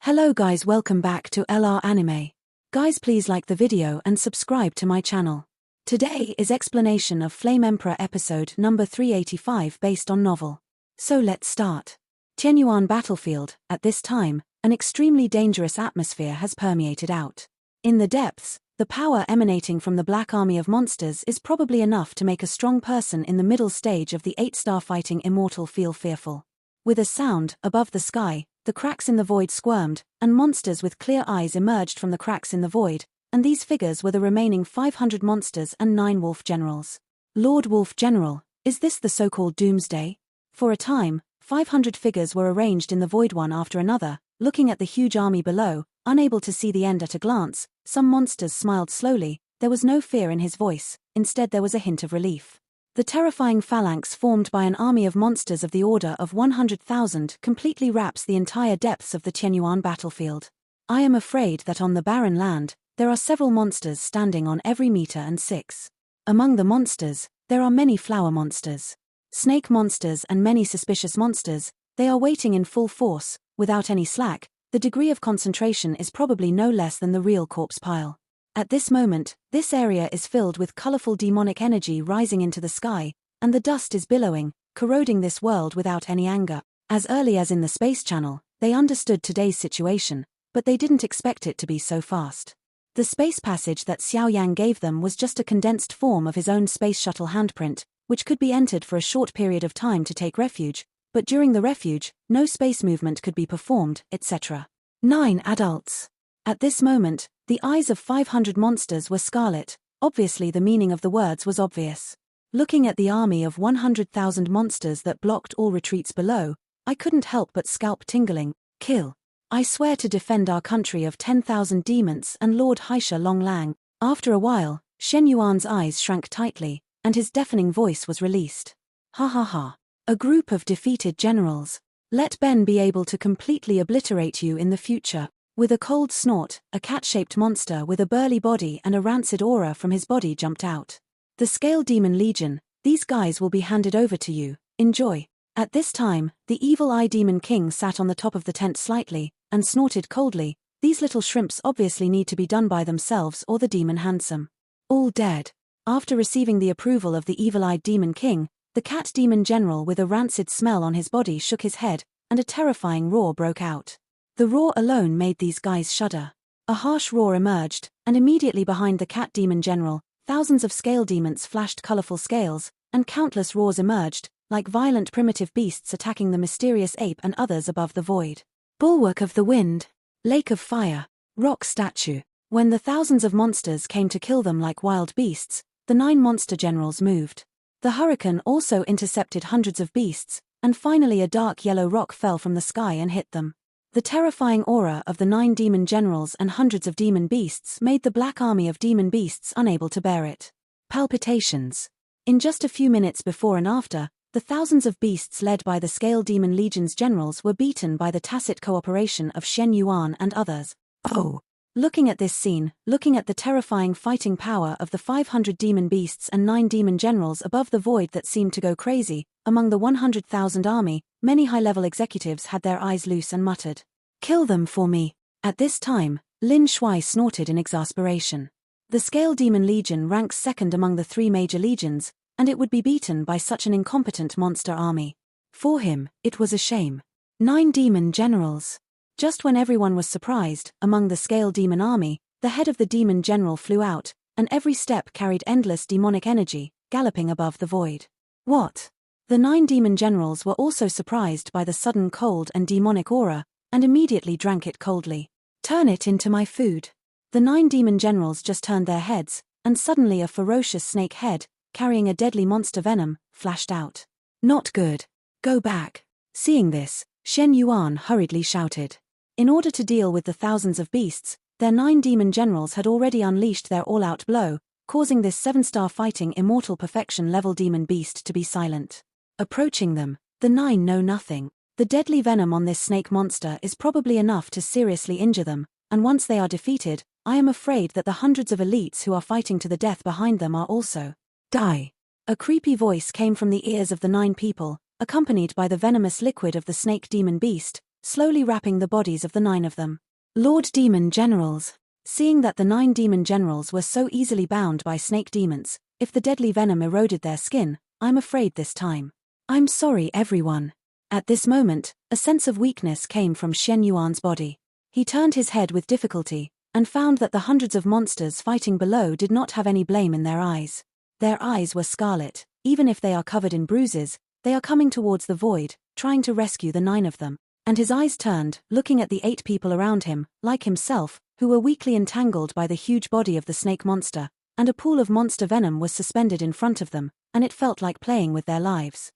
Hello guys, welcome back to LR Anime. Guys, please like the video and subscribe to my channel. Today is explanation of Flame Emperor episode number 385 based on novel. So let's start. Tenuan battlefield. At this time, an extremely dangerous atmosphere has permeated out. In the depths, the power emanating from the black army of monsters is probably enough to make a strong person in the middle stage of the 8-star fighting immortal feel fearful. With a sound, above the sky, the cracks in the void squirmed, and monsters with clear eyes emerged from the cracks in the void, and these figures were the remaining 500 monsters and 9 wolf generals. Lord Wolf General, is this the so-called doomsday? For a time, 500 figures were arranged in the void one after another, looking at the huge army below, unable to see the end at a glance. Some monsters smiled slowly. There was no fear in his voice, instead there was a hint of relief. The terrifying phalanx formed by an army of monsters of the order of 100,000 completely wraps the entire depths of the Tenuan battlefield. I am afraid that on the barren land, there are several monsters standing on every meter and 6. Among the monsters, there are many flower monsters, snake monsters and many suspicious monsters. They are waiting in full force, without any slack. The degree of concentration is probably no less than the real corpse pile. At this moment, this area is filled with colorful demonic energy rising into the sky, and the dust is billowing, corroding this world without any anger. As early as in the Space Channel, they understood today's situation, but they didn't expect it to be so fast. The space passage that Xiao Yang gave them was just a condensed form of his own space shuttle handprint, which could be entered for a short period of time to take refuge, but during the refuge, no space movement could be performed, etc. 9 adults. At this moment, the eyes of 500 monsters were scarlet. Obviously the meaning of the words was obvious. Looking at the army of 100,000 monsters that blocked all retreats below, I couldn't help but scalp tingling. Kill. I swear to defend our country of 10,000 demons and Lord Haisha Long Lang. After a while, Shen Yuan's eyes shrank tightly, and his deafening voice was released. Ha ha ha. A group of defeated generals. Let Ben be able to completely obliterate you in the future. With a cold snort, a cat-shaped monster with a burly body and a rancid aura from his body jumped out. The Scale Demon Legion, these guys will be handed over to you, enjoy. At this time, the Evil Eye Demon King sat on the top of the tent slightly, and snorted coldly. These little shrimps obviously need to be done by themselves or the demon handsome. All dead. After receiving the approval of the Evil-Eyed Demon King, the Cat Demon General with a rancid smell on his body shook his head, and a terrifying roar broke out. The roar alone made these guys shudder. A harsh roar emerged, and immediately behind the Cat Demon General, thousands of scale demons flashed colorful scales, and countless roars emerged, like violent primitive beasts attacking the mysterious ape and others above the void. Bulwark of the wind, lake of fire, rock statue. When the thousands of monsters came to kill them like wild beasts, the 9 monster generals moved. The hurricane also intercepted hundreds of beasts, and finally a dark yellow rock fell from the sky and hit them. The terrifying aura of the 9 demon generals and hundreds of demon beasts made the black army of demon beasts unable to bear it. Palpitations. In just a few minutes before and after, the thousands of beasts led by the Scale Demon Legion's generals were beaten by the tacit cooperation of Shen Yuan and others. Oh! Looking at this scene, looking at the terrifying fighting power of the 500 demon beasts and 9 demon generals above the void that seemed to go crazy, among the 100,000 army, many high-level executives had their eyes loose and muttered, "Kill them for me." At this time, Lin Shuai snorted in exasperation. The Scale Demon Legion ranks second among the 3 major legions, and it would be beaten by such an incompetent monster army. For him, it was a shame. 9 demon generals. Just when everyone was surprised, among the Scale Demon army, the head of the demon general flew out, and every step carried endless demonic energy, galloping above the void. What? The 9 demon generals were also surprised by the sudden cold and demonic aura, and immediately drank it coldly. Turn it into my food. The 9 demon generals just turned their heads, and suddenly a ferocious snake head, carrying a deadly monster venom, flashed out. Not good. Go back. Seeing this, Shen Yuan hurriedly shouted. In order to deal with the thousands of beasts, their 9 demon generals had already unleashed their all-out blow, causing this 7-star fighting immortal perfection level demon beast to be silent. Approaching them, the 9 know nothing. The deadly venom on this snake monster is probably enough to seriously injure them, and once they are defeated, I am afraid that the hundreds of elites who are fighting to the death behind them are also. Die. A creepy voice came from the ears of the 9 people, accompanied by the venomous liquid of the snake demon beast, slowly wrapping the bodies of the 9 of them. Lord Demon Generals. Seeing that the 9 demon generals were so easily bound by snake demons, if the deadly venom eroded their skin, I'm afraid this time. I'm sorry everyone. At this moment, a sense of weakness came from Xian Yuan's body. He turned his head with difficulty, and found that the hundreds of monsters fighting below did not have any blame in their eyes. Their eyes were scarlet. Even if they are covered in bruises, they are coming towards the void, trying to rescue the 9 of them. And his eyes turned, looking at the 8 people around him, like himself, who were weakly entangled by the huge body of the snake monster, and a pool of monster venom was suspended in front of them, and it felt like playing with their lives.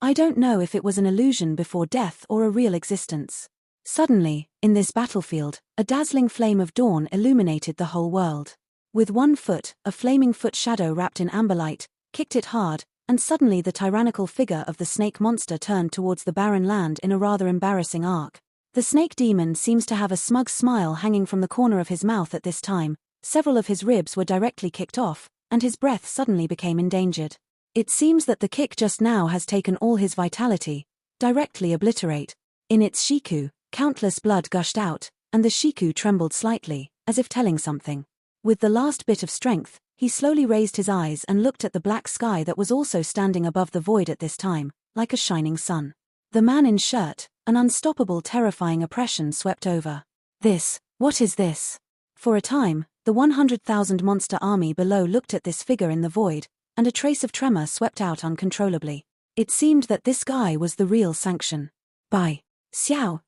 I don't know if it was an illusion before death or a real existence. Suddenly, in this battlefield, a dazzling flame of dawn illuminated the whole world. With 1 foot, a flaming foot shadow wrapped in amber light, kicked it hard, and suddenly the tyrannical figure of the snake monster turned towards the barren land in a rather embarrassing arc. The snake demon seems to have a smug smile hanging from the corner of his mouth at this time. Several of his ribs were directly kicked off, and his breath suddenly became endangered. It seems that the kick just now has taken all his vitality. Directly obliterate. In its shiku, countless blood gushed out, and the shiku trembled slightly, as if telling something. With the last bit of strength, he slowly raised his eyes and looked at the black sky that was also standing above the void at this time, like a shining sun. The man in shirt, an unstoppable terrifying oppression swept over. What is this? For a time, the 100,000 monster army below looked at this figure in the void, and a trace of tremor swept out uncontrollably. It seemed that this guy was the real sanction. By Xiao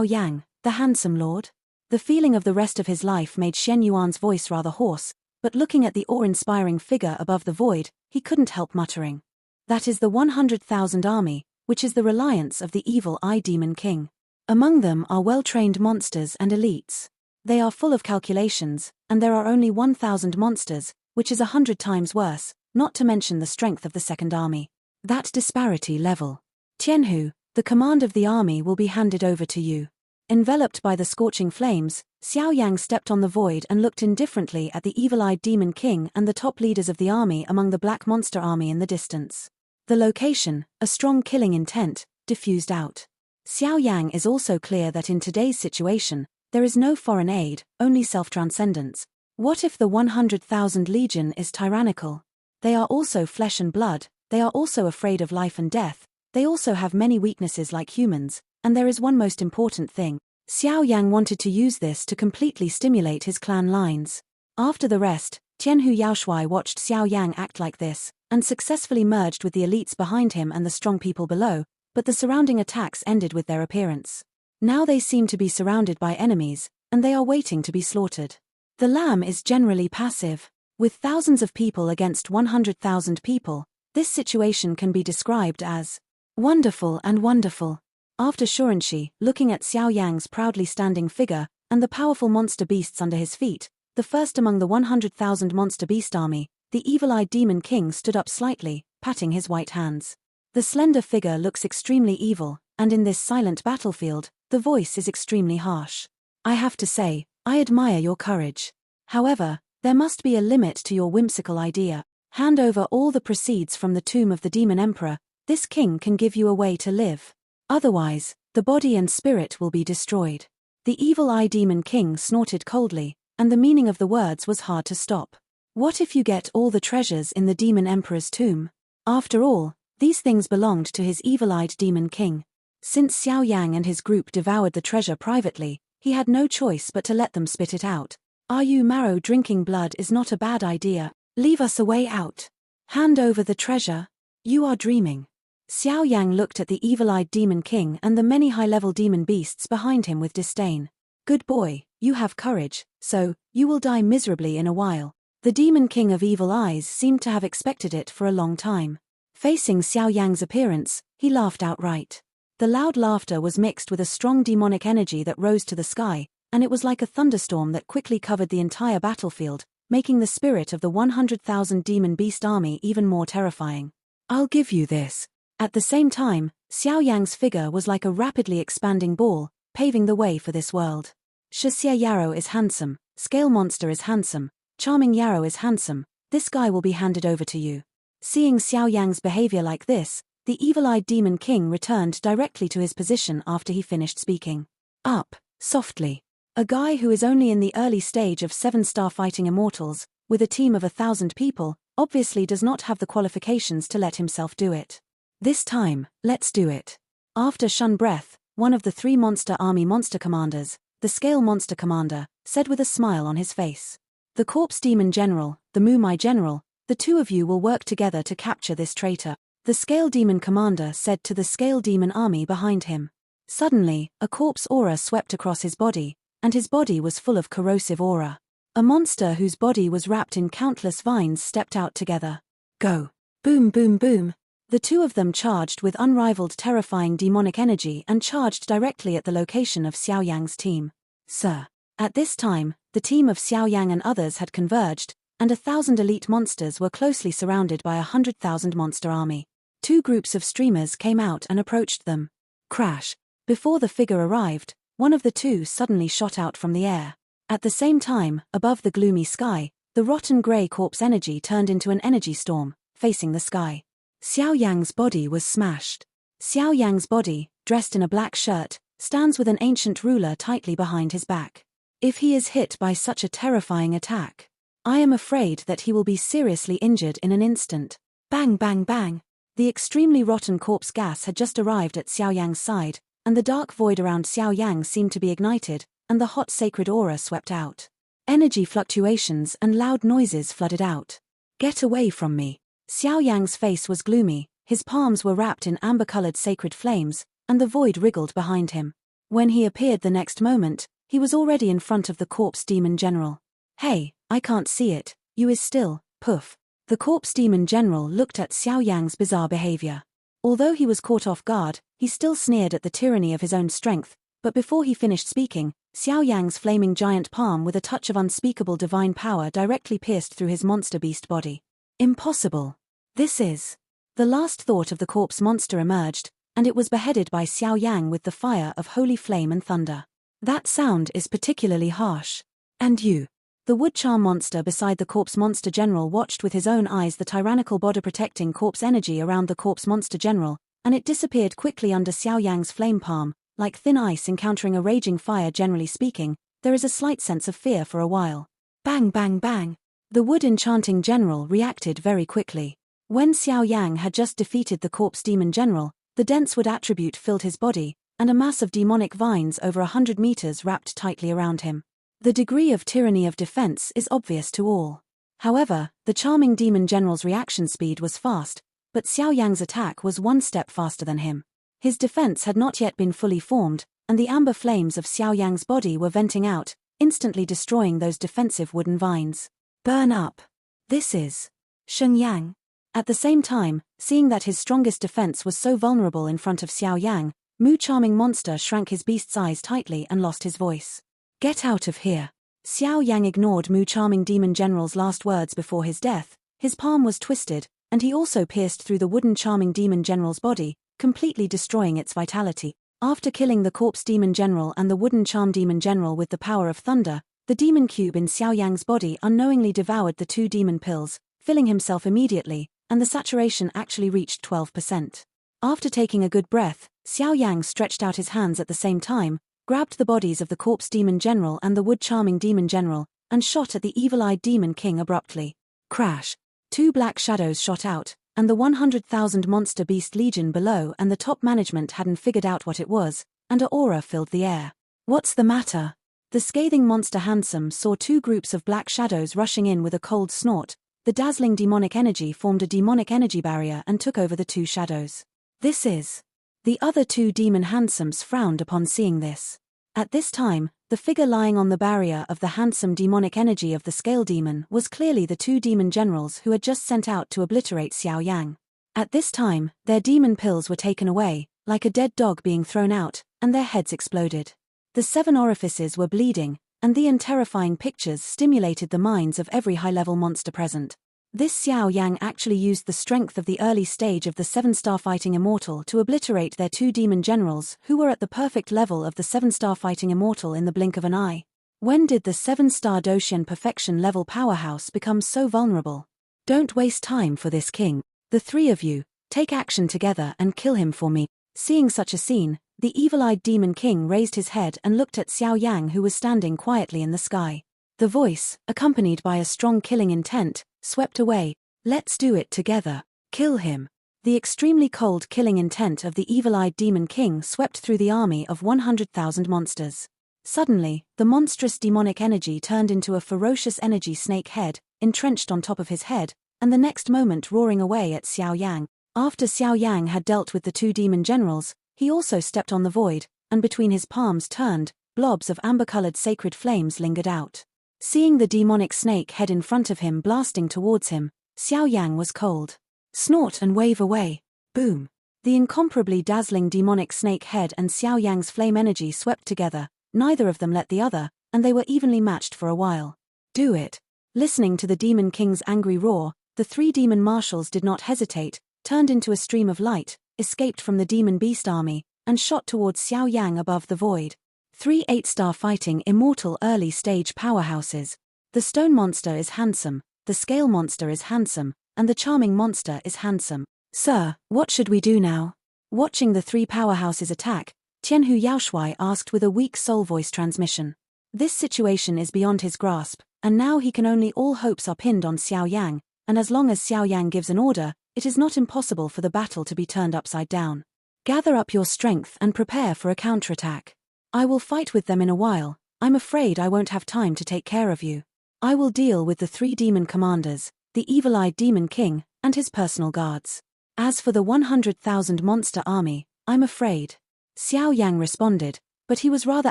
Yang, the handsome lord? The feeling of the rest of his life made Xian Yuan's voice rather hoarse, but looking at the awe-inspiring figure above the void, he couldn't help muttering. That is the 100,000 army, which is the reliance of the evil eye demon king. Among them are well-trained monsters and elites. They are full of calculations, and there are only 1,000 monsters, which is 100 times worse, not to mention the strength of the second army. That disparity level. Tianhu, the command of the army will be handed over to you. Enveloped by the scorching flames, Xiao Yang stepped on the void and looked indifferently at the evil-eyed demon king and the top leaders of the army among the black monster army in the distance. The location, a strong killing intent, diffused out. Xiao Yang is also clear that in today's situation, there is no foreign aid, only self-transcendence. What if the 100,000 legion is tyrannical? They are also flesh and blood, they are also afraid of life and death, they also have many weaknesses like humans, and there is one most important thing. Xiao Yang wanted to use this to completely stimulate his clan lines. After the rest, Tianhu Yaoshuai watched Xiao Yang act like this, and successfully merged with the elites behind him and the strong people below, but the surrounding attacks ended with their appearance. Now they seem to be surrounded by enemies, and they are waiting to be slaughtered. The lamb is generally passive. With thousands of people against 100,000 people, this situation can be described as wonderful and wonderful. After Shurenshi, looking at Xiao Yang's proudly standing figure, and the powerful monster beasts under his feet, the first among the 100,000 monster beast army, the evil-eyed demon king stood up slightly, patting his white hands. The slender figure looks extremely evil, and in this silent battlefield, the voice is extremely harsh. I have to say, I admire your courage. However, there must be a limit to your whimsical idea. Hand over all the proceeds from the tomb of the demon emperor, this king can give you a way to live. Otherwise, the body and spirit will be destroyed. The evil-eye demon king snorted coldly, and the meaning of the words was hard to stop. What if you get all the treasures in the demon emperor's tomb? After all, these things belonged to his evil-eyed demon king. Since Xiao Yang and his group devoured the treasure privately, he had no choice but to let them spit it out. Are you marrow drinking blood is not a bad idea. Leave us a way out. Hand over the treasure. You are dreaming. Xiao Yang looked at the evil-eyed demon king and the many high-level demon beasts behind him with disdain. Good boy, you have courage, so, you will die miserably in a while. The demon king of evil eyes seemed to have expected it for a long time. Facing Xiao Yang's appearance, he laughed outright. The loud laughter was mixed with a strong demonic energy that rose to the sky, and it was like a thunderstorm that quickly covered the entire battlefield, making the spirit of the 100,000 demon beast army even more terrifying. I'll give you this. At the same time, Xiao Yang's figure was like a rapidly expanding ball, paving the way for this world. Shixia Yarrow is handsome, Scale Monster is handsome, Charming Yarrow is handsome, this guy will be handed over to you. Seeing Xiao Yang's behavior like this, The evil-eyed Demon King returned directly to his position after he finished speaking. Up, softly. A guy who is only in the early stage of 7-star fighting immortals, with a team of 1,000 people, obviously does not have the qualifications to let himself do it. This time, let's do it. After Shun Breath, one of the 3 monster army monster commanders, the Scale Monster Commander, said with a smile on his face. The Corpse Demon General, the Mumai General, the 2 of you will work together to capture this traitor, the Scale Demon Commander said to the Scale Demon army behind him. Suddenly, a corpse aura swept across his body, and his body was full of corrosive aura. A monster whose body was wrapped in countless vines stepped out together. Go! Boom boom boom! The 2 of them charged with unrivaled terrifying demonic energy and charged directly at the location of Xiao Yang's team. Sir. At this time, the team of Xiao Yang and others had converged, and 1,000 elite monsters were closely surrounded by 100,000 monster army. 2 groups of streamers came out and approached them. Crash! Before the figure arrived, one of the 2 suddenly shot out from the air. At the same time, above the gloomy sky, the rotten grey corpse energy turned into an energy storm, facing the sky. Xiao Yang's body was smashed. Xiao Yang's body, dressed in a black shirt, stands with an ancient ruler tightly behind his back. If he is hit by such a terrifying attack, I am afraid that he will be seriously injured in an instant. Bang bang bang! The extremely rotten corpse gas had just arrived at Xiao Yang's side, and the dark void around Xiao Yang seemed to be ignited, and the hot sacred aura swept out. Energy fluctuations and loud noises flooded out. Get away from me! Xiao Yang's face was gloomy, his palms were wrapped in amber-colored sacred flames, and the void wriggled behind him. When he appeared the next moment, he was already in front of the Corpse Demon General. Hey, I can't see it, you is still, poof. The Corpse Demon General looked at Xiao Yang's bizarre behavior. Although he was caught off guard, he still sneered at the tyranny of his own strength, but before he finished speaking, Xiao Yang's flaming giant palm with a touch of unspeakable divine power directly pierced through his monster beast body. Impossible. This is. The last thought of the corpse monster emerged, and it was beheaded by Xiao Yang with the fire of holy flame and thunder. That sound is particularly harsh. And you. The wood charm monster beside the corpse monster general watched with his own eyes the tyrannical body protecting corpse energy around the corpse monster general, and it disappeared quickly under Xiao Yang's flame palm, like thin ice encountering a raging fire. Generally speaking, there is a slight sense of fear for a while. Bang bang bang! The wood enchanting general reacted very quickly. When Xiao Yang had just defeated the corpse demon general, the dense wood attribute filled his body, and a mass of demonic vines over 100 meters wrapped tightly around him. The degree of tyranny of defense is obvious to all. However, the charming demon general's reaction speed was fast, but Xiao Yang's attack was 1 step faster than him. His defense had not yet been fully formed, and the amber flames of Xiao Yang's body were venting out, instantly destroying those defensive wooden vines. Burn up! This is Xiao Yang. At the same time, seeing that his strongest defense was so vulnerable in front of Xiao Yang, Mu Charming Monster shrank his beast's eyes tightly and lost his voice. Get out of here! Xiao Yang ignored Mu Charming Demon General's last words before his death. His palm was twisted, and he also pierced through the wooden Charming Demon General's body, completely destroying its vitality. After killing the Corpse Demon General and the wooden Charm Demon General with the power of thunder, the demon cube in Xiao Yang's body unknowingly devoured the 2 demon pills, filling himself immediately, and the saturation actually reached 12%. After taking a good breath, Xiao Yang stretched out his hands at the same time, grabbed the bodies of the Corpse Demon General and the Wood Charming Demon General, and shot at the evil-eyed Demon King abruptly. Crash! 2 black shadows shot out, and the 100,000 monster beast legion below and the top management hadn't figured out what it was, and an aura filled the air. What's the matter? The scathing monster Handsome saw 2 groups of black shadows rushing in with a cold snort. The dazzling demonic energy formed a demonic energy barrier and took over the 2 shadows. This is. The other 2 demon Handsomes frowned upon seeing this. At this time, the figure lying on the barrier of the handsome demonic energy of the scale demon was clearly the 2 demon generals who had just sent out to obliterate Xiao Yang. At this time, their demon pills were taken away, like a dead dog being thrown out, and their heads exploded. The 7 orifices were bleeding, and the terrifying pictures stimulated the minds of every high-level monster present. This Xiao Yang actually used the strength of the early stage of the 7-star fighting immortal to obliterate their 2 demon generals who were at the perfect level of the 7-star fighting immortal in the blink of an eye. When did the 7-star Doshin perfection level powerhouse become so vulnerable? Don't waste time for this king. The 3 of you, Take action together and kill him for me. Seeing such a scene, the evil-eyed demon king raised his head and looked at Xiao Yang, who was standing quietly in the sky. The voice, accompanied by a strong killing intent, swept away. Let's do it together. Kill him. The extremely cold killing intent of the evil-eyed demon king swept through the army of 100,000 monsters. Suddenly, the monstrous demonic energy turned into a ferocious energy snake head, entrenched on top of his head, and the next moment roaring away at Xiao Yang. After Xiao Yang had dealt with the two demon generals, he also stepped on the void, and between his palms turned, blobs of amber-colored sacred flames lingered out. Seeing the demonic snake head in front of him blasting towards him, Xiao Yang was cold. Snort and wave away. Boom. The incomparably dazzling demonic snake head and Xiao Yang's flame energy swept together, neither of them let the other, and they were evenly matched for a while. Do it. Listening to the demon king's angry roar, the three demon marshals did not hesitate, turned into a stream of light, escaped from the demon beast army, and shot towards Xiao Yang above the void. 3 8-star fighting immortal early stage powerhouses. The stone monster is handsome, the scale monster is handsome, and the charming monster is handsome. Sir, what should we do now? Watching the three powerhouses attack, Tianhu Yaoshuai asked with a weak soul voice transmission. This situation is beyond his grasp, and now he can only all hopes are pinned on Xiao Yang, and as long as Xiao Yang gives an order, it is not impossible for the battle to be turned upside down. Gather up your strength and prepare for a counterattack. I will fight with them in a while. I'm afraid I won't have time to take care of you. I will deal with the three demon commanders, the evil-eyed demon king, and his personal guards. As for the 100,000 monster army, I'm afraid. Xiao Yang responded, but he was rather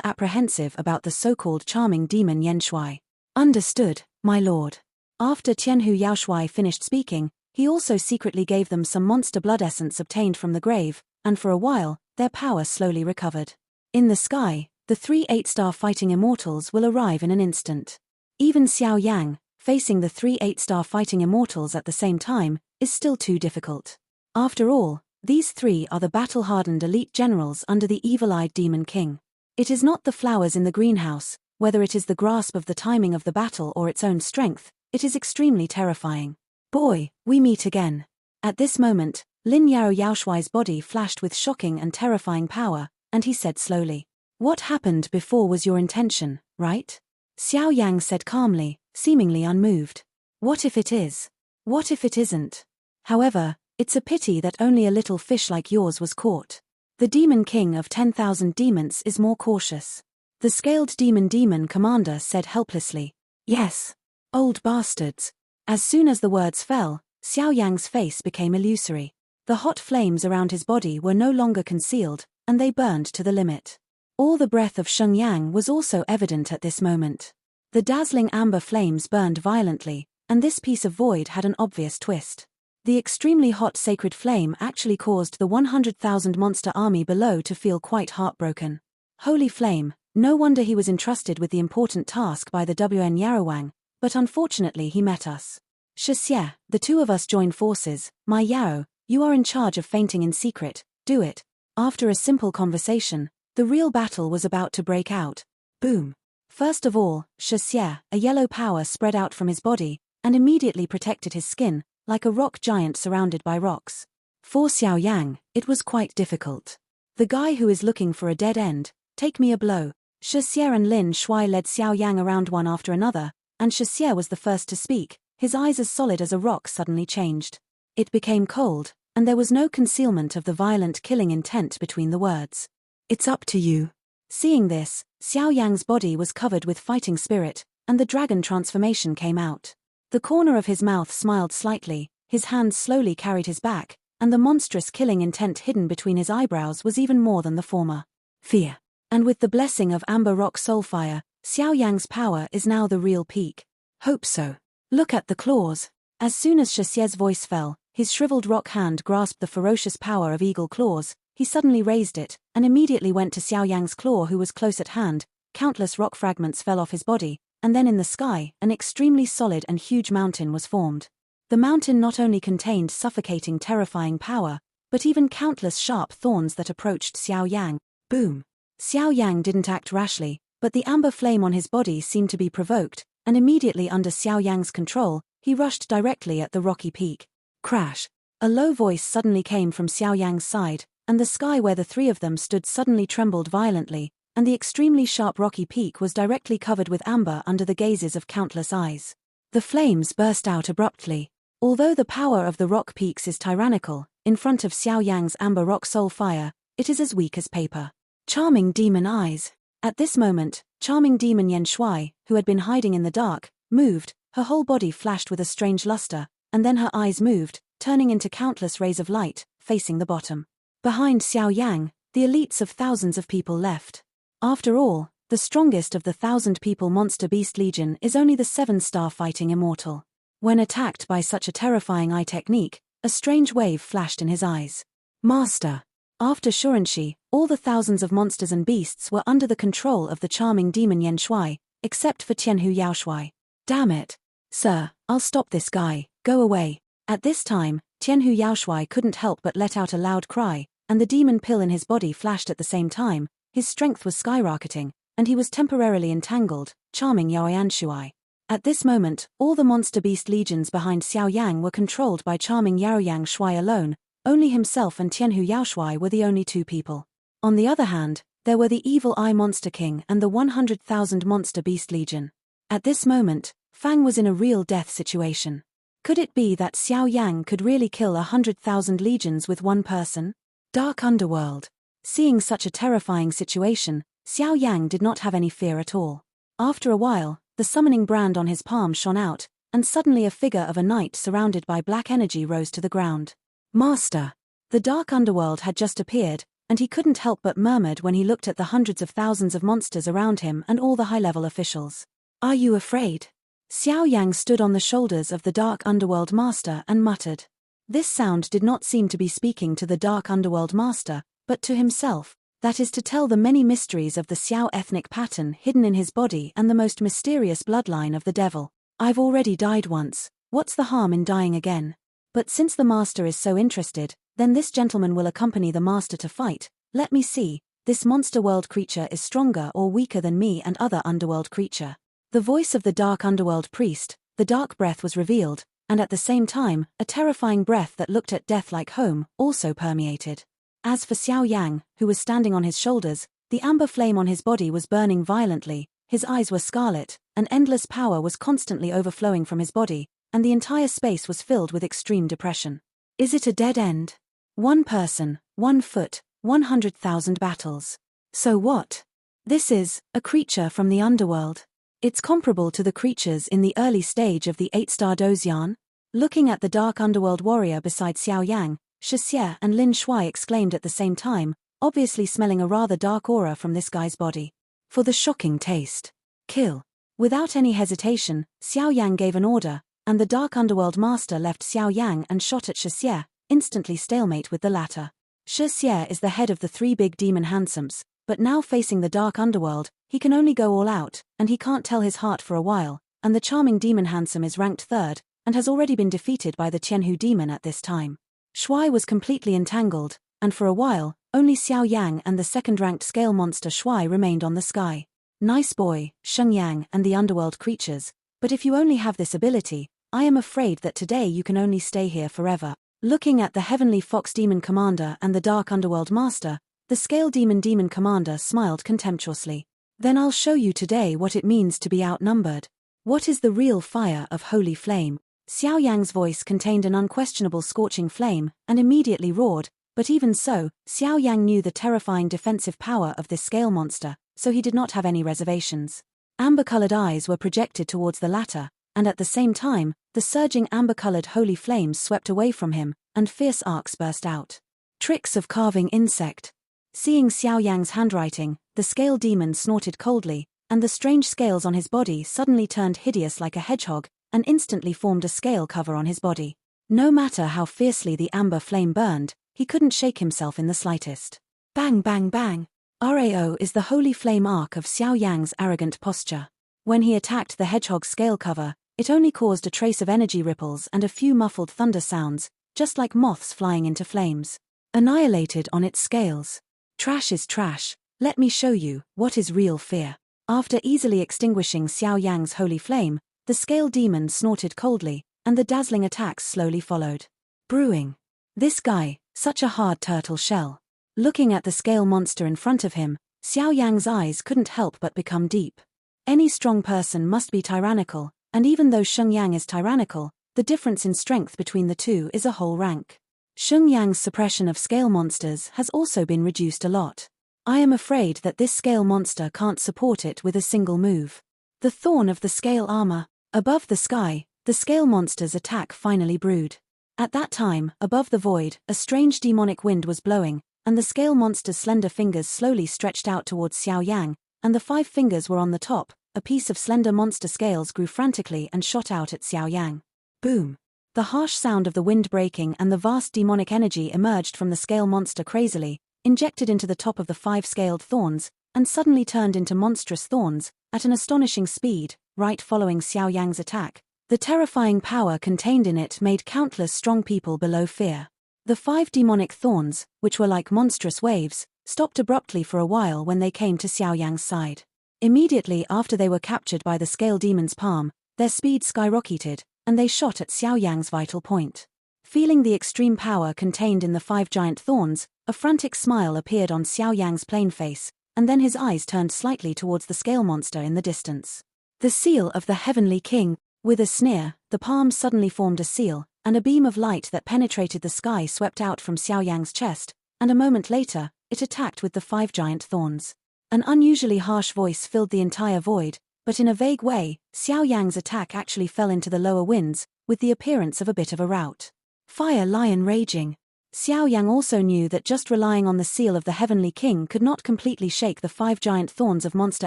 apprehensive about the so-called charming demon Yanshuai. Understood, my lord. After Tianhu Yaoshuai finished speaking, he also secretly gave them some monster blood essence obtained from the grave, and for a while, their power slowly recovered. In the sky, the 3 8-star fighting immortals will arrive in an instant. Even Xiao Yang, facing the 3 8-star fighting immortals at the same time, is still too difficult. After all, these three are the battle-hardened elite generals under the evil-eyed demon king. It is not the flowers in the greenhouse, whether it is the grasp of the timing of the battle or its own strength, it is extremely terrifying. Boy, we meet again. At this moment, Lin Yao Yaoshuai's body flashed with shocking and terrifying power, and he said slowly, "What happened before was your intention, right?" Xiao Yang said calmly, seemingly unmoved. "What if it is? What if it isn't? However, it's a pity that only a little fish like yours was caught. The demon king of 10,000 demons is more cautious." The scaled demon commander said helplessly, "Yes. Old bastards." As soon as the words fell, Xiao Yang's face became illusory. The hot flames around his body were no longer concealed, and they burned to the limit. All the breath of Sheng Yang was also evident at this moment. The dazzling amber flames burned violently, and this piece of void had an obvious twist. The extremely hot sacred flame actually caused the 100,000 monster army below to feel quite heartbroken. Holy flame, no wonder he was entrusted with the important task by the WN Yaowang, but unfortunately he met us. Shixie, the two of us join forces. My Yao, you are in charge of fainting in secret, do it. After a simple conversation, the real battle was about to break out. Boom. First of all, Shixie, a yellow power spread out from his body, and immediately protected his skin, like a rock giant surrounded by rocks. For Xiao Yang, it was quite difficult. The guy who is looking for a dead end, take me a blow. Shixie and Lin Shuai led Xiao Yang around one after another, and Shixie was the first to speak. His eyes as solid as a rock suddenly changed. It became cold, and there was no concealment of the violent killing intent between the words. "It's up to you." Seeing this, Xiao Yang's body was covered with fighting spirit, and the dragon transformation came out. The corner of his mouth smiled slightly, his hands slowly carried his back, and the monstrous killing intent hidden between his eyebrows was even more than the former. Fear. And with the blessing of Amber Rock Soulfire, Xiao Yang's power is now the real peak. Hope so. Look at the claws. As soon as Shixie's voice fell, his shriveled rock hand grasped the ferocious power of eagle claws. He suddenly raised it, and immediately went to Xiao Yang's claw, who was close at hand. Countless rock fragments fell off his body, and then in the sky, an extremely solid and huge mountain was formed. The mountain not only contained suffocating, terrifying power, but even countless sharp thorns that approached Xiao Yang. Boom. Xiao Yang didn't act rashly, but the amber flame on his body seemed to be provoked, and immediately under Xiao Yang's control, he rushed directly at the rocky peak. Crash. A low voice suddenly came from Xiao Yang's side, and the sky where the three of them stood suddenly trembled violently, and the extremely sharp rocky peak was directly covered with amber under the gazes of countless eyes. The flames burst out abruptly. Although the power of the rock peaks is tyrannical, in front of Xiao Yang's amber rock soul fire, it is as weak as paper. Charming demon eyes. At this moment, charming demon Yan Shui, who had been hiding in the dark, moved, her whole body flashed with a strange luster, and then her eyes moved, turning into countless rays of light, facing the bottom. Behind Xiao Yang, the elites of thousands of people left. After all, the strongest of the 1,000-people monster beast legion is only the 7-star fighting immortal. When attacked by such a terrifying eye technique, a strange wave flashed in his eyes. Master. After Shurenshi, all the thousands of monsters and beasts were under the control of the charming demon Yan Shui, except for Tianhu Yaoshui. Damn it. Sir, I'll stop this guy, go away. At this time, Tianhu Yaoshui couldn't help but let out a loud cry, and the demon pill in his body flashed at the same time. His strength was skyrocketing, and he was temporarily entangled, charming Yao Yan Shui. At this moment, all the monster beast legions behind Xiao Yang were controlled by charming Yao Yang Shui alone. Only himself and Tianhu Yaoshui were the only two people. On the other hand, there were the Evil Eye Monster King and the 100,000 Monster Beast Legion. At this moment, Fang was in a real death situation. Could it be that Xiao Yang could really kill 100,000 legions with one person? Dark Underworld. Seeing such a terrifying situation, Xiao Yang did not have any fear at all. After a while, the summoning brand on his palm shone out, and suddenly a figure of a knight surrounded by black energy rose to the ground. Master. The Dark Underworld had just appeared, and he couldn't help but murmured when he looked at the hundreds of thousands of monsters around him and all the high-level officials. Are you afraid? Xiao Yang stood on the shoulders of the Dark Underworld Master and muttered. This sound did not seem to be speaking to the Dark Underworld Master, but to himself, that is to tell the many mysteries of the Xiao ethnic pattern hidden in his body and the most mysterious bloodline of the devil. I've already died once, what's the harm in dying again? But since the master is so interested, then this gentleman will accompany the master to fight. Let me see, this monster world creature is stronger or weaker than me and other underworld creature. The voice of the dark underworld priest, the dark breath was revealed, and at the same time, a terrifying breath that looked at death like home, also permeated. As for Xiao Yang, who was standing on his shoulders, the amber flame on his body was burning violently, his eyes were scarlet, an endless power was constantly overflowing from his body, and the entire space was filled with extreme depression. Is it a dead end? One person, 1 foot, 100,000 battles. So what? This is a creature from the underworld. It's comparable to the creatures in the early stage of the 8-star Dozian. Looking at the dark underworld warrior beside Xiao Yang, Shixie and Lin Shui exclaimed at the same time, obviously smelling a rather dark aura from this guy's body. For the shocking taste. Kill. Without any hesitation, Xiao Yang gave an order, and the dark underworld master left Xiao Yang and shot at Shixie, instantly stalemate with the latter. Shixie is the head of the 3 big demon handsomes, but now facing the dark underworld, he can only go all out, and he can't tell his heart for a while, and the charming demon handsome is ranked 3rd, and has already been defeated by the Tianhu demon at this time. Shui was completely entangled, and for a while, only Xiao Yang and the 2nd-ranked scale monster Shui remained on the sky. Nice boy, Sheng Yang and the underworld creatures, but if you only have this ability, I am afraid that today you can only stay here forever. Looking at the heavenly fox demon commander and the dark underworld master, the scale demon commander smiled contemptuously. Then I'll show you today what it means to be outnumbered. What is the real fire of holy flame? Xiao Yang's voice contained an unquestionable scorching flame, and immediately roared, but even so, Xiao Yang knew the terrifying defensive power of this scale monster, so he did not have any reservations. Amber-colored eyes were projected towards the latter, and at the same time, the surging amber-colored holy flames swept away from him, and fierce arcs burst out. Tricks of carving insect. Seeing Xiao Yang's handwriting, the scale demon snorted coldly, and the strange scales on his body suddenly turned hideous like a hedgehog, and instantly formed a scale cover on his body. No matter how fiercely the amber flame burned, he couldn't shake himself in the slightest. Bang bang bang. Rao is the holy flame arc of Xiao Yang's arrogant posture. When he attacked the hedgehog's scale cover, it only caused a trace of energy ripples and a few muffled thunder sounds, just like moths flying into flames. Annihilated on its scales. Trash is trash, let me show you what is real fear. After easily extinguishing Xiao Yang's holy flame, the scale demon snorted coldly, and the dazzling attacks slowly followed. Brewing. This guy, such a hard turtle shell. Looking at the scale monster in front of him, Xiao Yang's eyes couldn't help but become deep. Any strong person must be tyrannical, and even though Xiao Yang is tyrannical, the difference in strength between the two is a whole rank. Xiao Yang's suppression of scale monsters has also been reduced a lot. I am afraid that this scale monster can't support it with a single move. The thorn of the scale armor. Above the sky, the scale monster's attack finally brewed. At that time, above the void, a strange demonic wind was blowing, and the scale monster's slender fingers slowly stretched out towards Xiao Yang, and the 5 fingers were on the top. A piece of slender monster scales grew frantically and shot out at Xiao Yang. Boom! The harsh sound of the wind breaking and the vast demonic energy emerged from the scale monster crazily, injected into the top of the 5 scaled thorns, and suddenly turned into monstrous thorns, at an astonishing speed, right following Xiao Yang's attack. The terrifying power contained in it made countless strong people below fear. The 5 demonic thorns, which were like monstrous waves, stopped abruptly for a while when they came to Xiao Yang's side. Immediately after they were captured by the scale demon's palm, their speed skyrocketed, and they shot at Xiao Yang's vital point. Feeling the extreme power contained in the 5 giant thorns, a frantic smile appeared on Xiao Yang's plain face, and then his eyes turned slightly towards the scale monster in the distance. The seal of the Heavenly King. With a sneer, the palm suddenly formed a seal, and a beam of light that penetrated the sky swept out from Xiao Yang's chest, and a moment later, it attacked with the 5 giant thorns. An unusually harsh voice filled the entire void, but in a vague way, Xiao Yang's attack actually fell into the lower winds, with the appearance of a bit of a rout. Fire lion raging. Xiao Yang also knew that just relying on the seal of the Heavenly King could not completely shake the 5 giant thorns of monster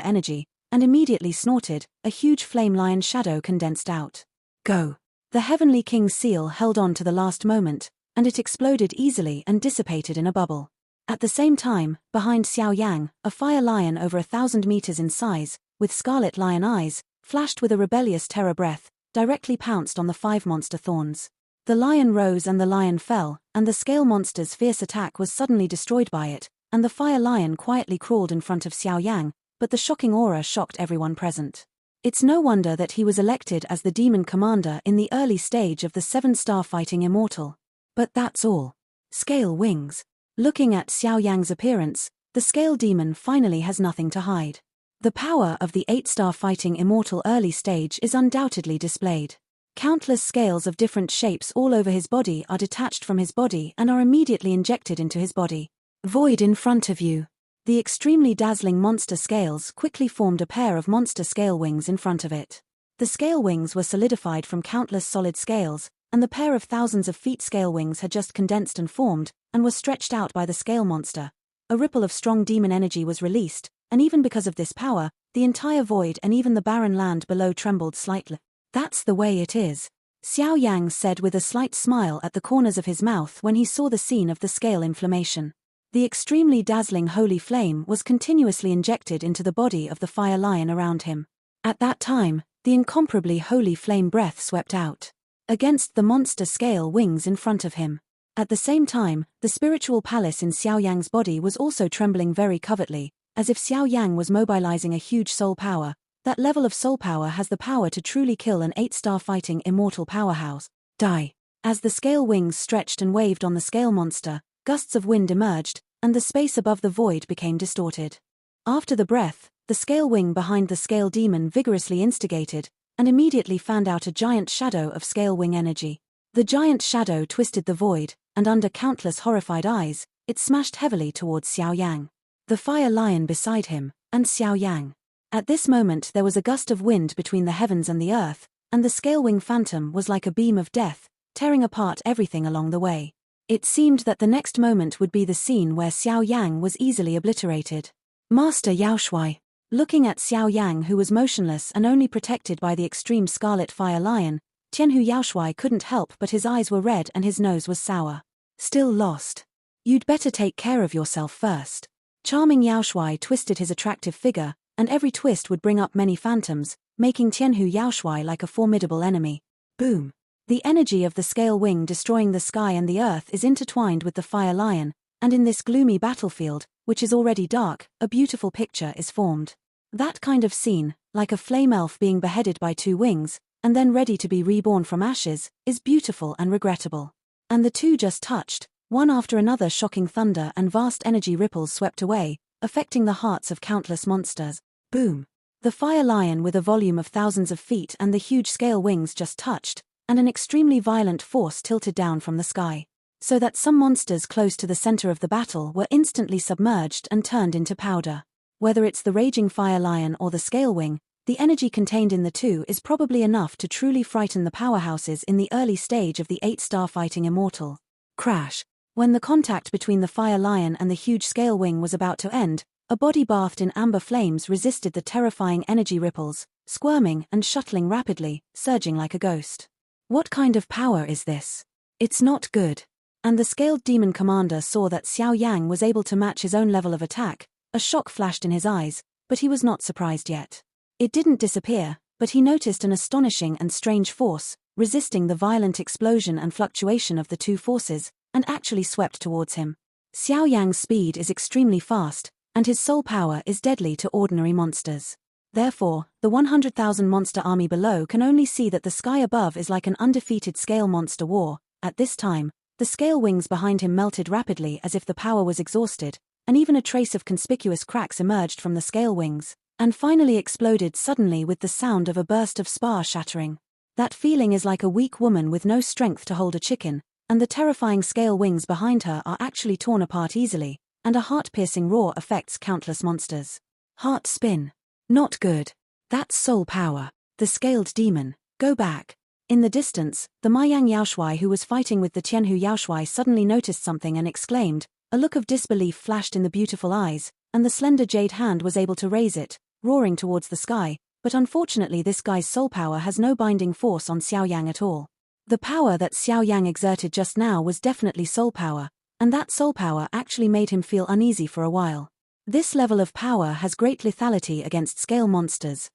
energy, and immediately snorted. A huge flame lion shadow condensed out. Go! The Heavenly King's seal held on to the last moment, and it exploded easily and dissipated in a bubble. At the same time, behind Xiao Yang, a fire lion over 1,000 meters in size, with scarlet lion eyes, flashed with a rebellious terror breath, directly pounced on the 5 monster thorns. The lion rose and the lion fell, and the scale monster's fierce attack was suddenly destroyed by it, and the fire lion quietly crawled in front of Xiao Yang, but the shocking aura shocked everyone present. It's no wonder that he was elected as the demon commander in the early stage of the 7-star fighting immortal. But that's all. Scale wings. Looking at Xiao Yang's appearance, the scale demon finally has nothing to hide. The power of the 8-star fighting immortal early stage is undoubtedly displayed. Countless scales of different shapes all over his body are detached from his body and are immediately injected into his body. Void in front of you. The extremely dazzling monster scales quickly formed a pair of monster scale wings in front of it. The scale wings were solidified from countless solid scales, and the pair of thousands of feet scale wings had just condensed and formed, and were stretched out by the scale monster. A ripple of strong demon energy was released, and even because of this power, the entire void and even the barren land below trembled slightly. That's the way it is, Xiao Yang said with a slight smile at the corners of his mouth when he saw the scene of the scale inflammation. The extremely dazzling holy flame was continuously injected into the body of the fire lion around him. At that time, the incomparably holy flame breath swept out against the monster scale wings in front of him. At the same time, the spiritual palace in Xiao Yang's body was also trembling very covertly, as if Xiao Yang was mobilizing a huge soul power. That level of soul power has the power to truly kill an 8-star fighting immortal powerhouse. Die. As the scale wings stretched and waved on the scale monster, gusts of wind emerged, and the space above the void became distorted. After the breath, the scale wing behind the scale demon vigorously instigated, and immediately fanned out a giant shadow of scale wing energy. The giant shadow twisted the void, and under countless horrified eyes, it smashed heavily towards Xiao Yang, the fire lion beside him, and Xiao Yang. At this moment there was a gust of wind between the heavens and the earth, and the scale wing phantom was like a beam of death, tearing apart everything along the way. It seemed that the next moment would be the scene where Xiao Yang was easily obliterated. Master Yaoshuai. Looking at Xiao Yang, who was motionless and only protected by the extreme scarlet fire lion, Tianhu Yaoshuai couldn't help but his eyes were red and his nose was sour. Still lost. You'd better take care of yourself first. Charming Yaoshuai twisted his attractive figure, and every twist would bring up many phantoms, making Tianhu Yaoshuai like a formidable enemy. Boom. The energy of the scale wing destroying the sky and the earth is intertwined with the fire lion, and in this gloomy battlefield, which is already dark, a beautiful picture is formed. That kind of scene, like a flame elf being beheaded by 2 wings, and then ready to be reborn from ashes, is beautiful and regrettable. And the two just touched. One after another, shocking thunder and vast energy ripples swept away, affecting the hearts of countless monsters. Boom! The fire lion with a volume of thousands of feet and the huge scale wings just touched, and an extremely violent force tilted down from the sky, so that some monsters close to the center of the battle were instantly submerged and turned into powder. Whether it's the raging fire lion or the scale wing, the energy contained in the two is probably enough to truly frighten the powerhouses in the early stage of the 8-star fighting immortal. Crash! When the contact between the fire lion and the huge scale wing was about to end, a body bathed in amber flames resisted the terrifying energy ripples, squirming and shuttling rapidly, surging like a ghost. What kind of power is this? It's not good. And the scaled demon commander saw that Xiao Yang was able to match his own level of attack. A shock flashed in his eyes, but he was not surprised yet. It didn't disappear, but he noticed an astonishing and strange force, resisting the violent explosion and fluctuation of the two forces, and actually swept towards him. Xiao Yang's speed is extremely fast, and his soul power is deadly to ordinary monsters. Therefore, the 100,000 monster army below can only see that the sky above is like an undefeated scale monster war. At this time, the scale wings behind him melted rapidly as if the power was exhausted, and even a trace of conspicuous cracks emerged from the scale wings, and finally exploded suddenly with the sound of a burst of spar shattering. That feeling is like a weak woman with no strength to hold a chicken, and the terrifying scale wings behind her are actually torn apart easily, and a heart-piercing roar affects countless monsters. Heart spin. Not good. That's soul power. The scaled demon. Go back. In the distance, the Maiyang Yaoshuai who was fighting with the Tianhu Yaoshuai suddenly noticed something and exclaimed. A look of disbelief flashed in the beautiful eyes, and the slender jade hand was able to raise it, roaring towards the sky, but unfortunately this guy's soul power has no binding force on Xiao Yang at all. The power that Xiao Yang exerted just now was definitely soul power, and that soul power actually made him feel uneasy for a while. This level of power has great lethality against scale monsters,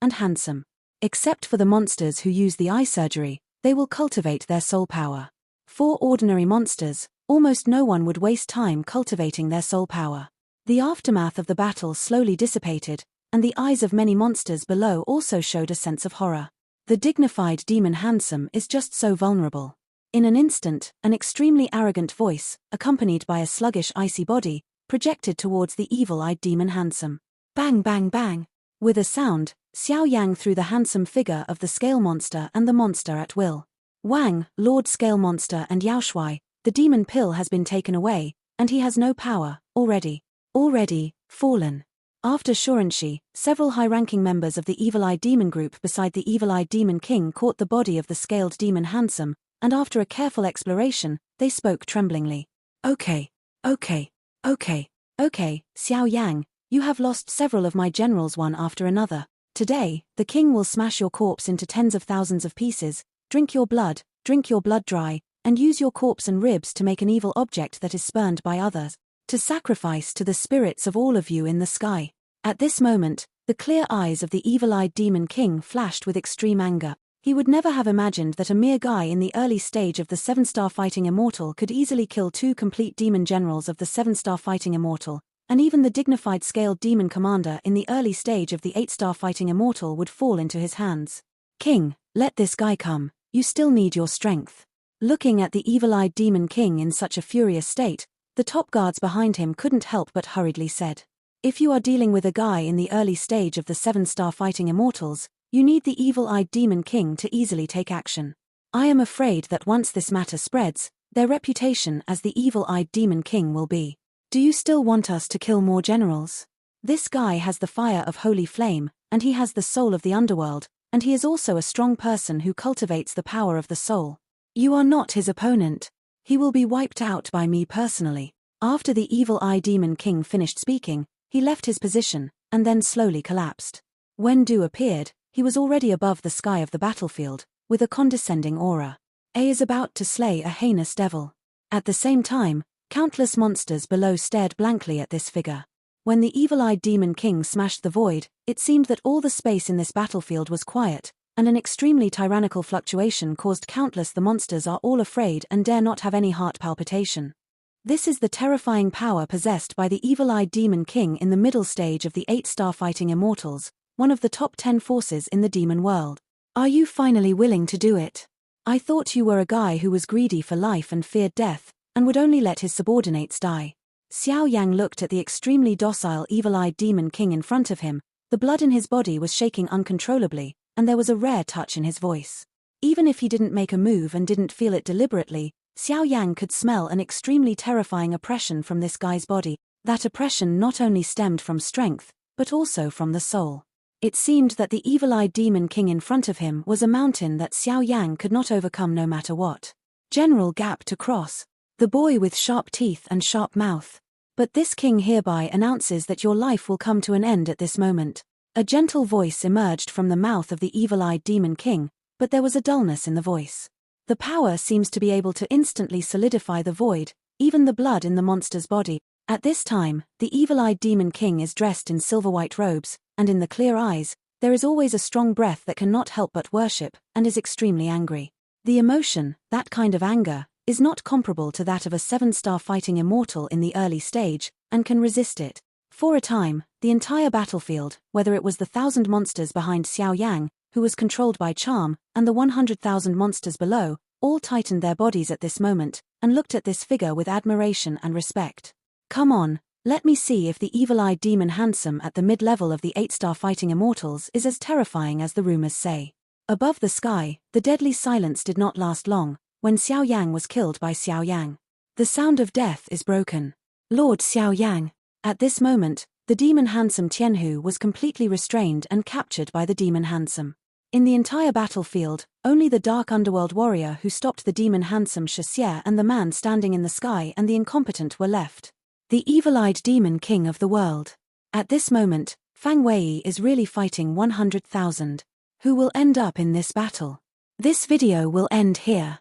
and handsome. Except for the monsters who use the eye surgery, they will cultivate their soul power. For ordinary monsters, almost no one would waste time cultivating their soul power. The aftermath of the battle slowly dissipated, and the eyes of many monsters below also showed a sense of horror. The dignified demon handsome is just so vulnerable. In an instant, an extremely arrogant voice, accompanied by a sluggish icy body, projected towards the evil-eyed demon handsome. Bang bang bang! With a sound, Xiao Yang threw the handsome figure of the scale monster and the monster at will. Wang, Lord Scale Monster and Yaoshuai, the demon pill has been taken away, and he has no power, already fallen. After Shurenshi, several high-ranking members of the evil-eyed demon group beside the evil-eyed demon king caught the body of the scaled demon handsome, and after a careful exploration, they spoke tremblingly. Okay, Xiao Yang, you have lost several of my generals one after another. Today, the king will smash your corpse into tens of thousands of pieces, drink your blood dry, and use your corpse and ribs to make an evil object that is spurned by others, to sacrifice to the spirits of all of you in the sky. At this moment, the clear eyes of the evil-eyed demon king flashed with extreme anger. He would never have imagined that a mere guy in the early stage of the 7-star fighting immortal could easily kill 2 complete demon generals of the 7-star fighting immortal, and even the dignified scaled demon commander in the early stage of the 8-star fighting immortal would fall into his hands. King, let this guy come, you still need your strength. Looking at the evil-eyed demon king in such a furious state, the top guards behind him couldn't help but hurriedly said. If you are dealing with a guy in the early stage of the 7-star fighting immortals, you need the evil-eyed demon king to easily take action. I am afraid that once this matter spreads, their reputation as the evil-eyed demon king will be. Do you still want us to kill more generals? This guy has the fire of holy flame, and he has the soul of the underworld, and he is also a strong person who cultivates the power of the soul. You are not his opponent. He will be wiped out by me personally. After the evil-eyed demon king finished speaking, he left his position, and then slowly collapsed. When Du appeared, he was already above the sky of the battlefield, with a condescending aura. A is about to slay a heinous devil. At the same time, countless monsters below stared blankly at this figure. When the evil-eyed demon king smashed the void, it seemed that all the space in this battlefield was quiet, and an extremely tyrannical fluctuation caused countless the monsters are all afraid and dare not have any heart palpitation. This is the terrifying power possessed by the evil-eyed demon king in the middle stage of the 8-star fighting immortals, one of the top 10 forces in the demon world. Are you finally willing to do it? I thought you were a guy who was greedy for life and feared death, and would only let his subordinates die. Xiao Yang looked at the extremely docile evil-eyed demon king in front of him. The blood in his body was shaking uncontrollably, and there was a rare touch in his voice. Even if he didn't make a move and didn't feel it deliberately, Xiao Yang could smell an extremely terrifying oppression from this guy's body. That oppression not only stemmed from strength, but also from the soul. It seemed that the evil-eyed demon king in front of him was a mountain that Xiao Yang could not overcome no matter what. General gap to cross. The boy with sharp teeth and sharp mouth. But this king hereby announces that your life will come to an end at this moment. A gentle voice emerged from the mouth of the evil-eyed demon king, but there was a dullness in the voice. The power seems to be able to instantly solidify the void, even the blood in the monster's body. At this time, the evil-eyed demon king is dressed in silver-white robes, and in the clear eyes, there is always a strong breath that cannot help but worship, and is extremely angry. The emotion, that kind of anger, is not comparable to that of a 7-star fighting immortal in the early stage, and can resist it. For a time, the entire battlefield, whether it was the 1,000 monsters behind Xiao Yang, who was controlled by charm, and the 100,000 monsters below, all tightened their bodies at this moment, and looked at this figure with admiration and respect. Come on, let me see if the evil-eyed demon handsome at the mid-level of the 8-star fighting immortals is as terrifying as the rumors say. Above the sky, the deadly silence did not last long, when Xiao Yang was killed by Xiao Yang. The sound of death is broken. Lord Xiao Yang. At this moment, the demon handsome Tianhu was completely restrained and captured by the demon handsome. In the entire battlefield, only the dark underworld warrior who stopped the demon handsome Shixie and the man standing in the sky and the incompetent were left. The evil-eyed demon king of the world. At this moment, Fang Wei is really fighting 100,000. Who will end up in this battle? This video will end here.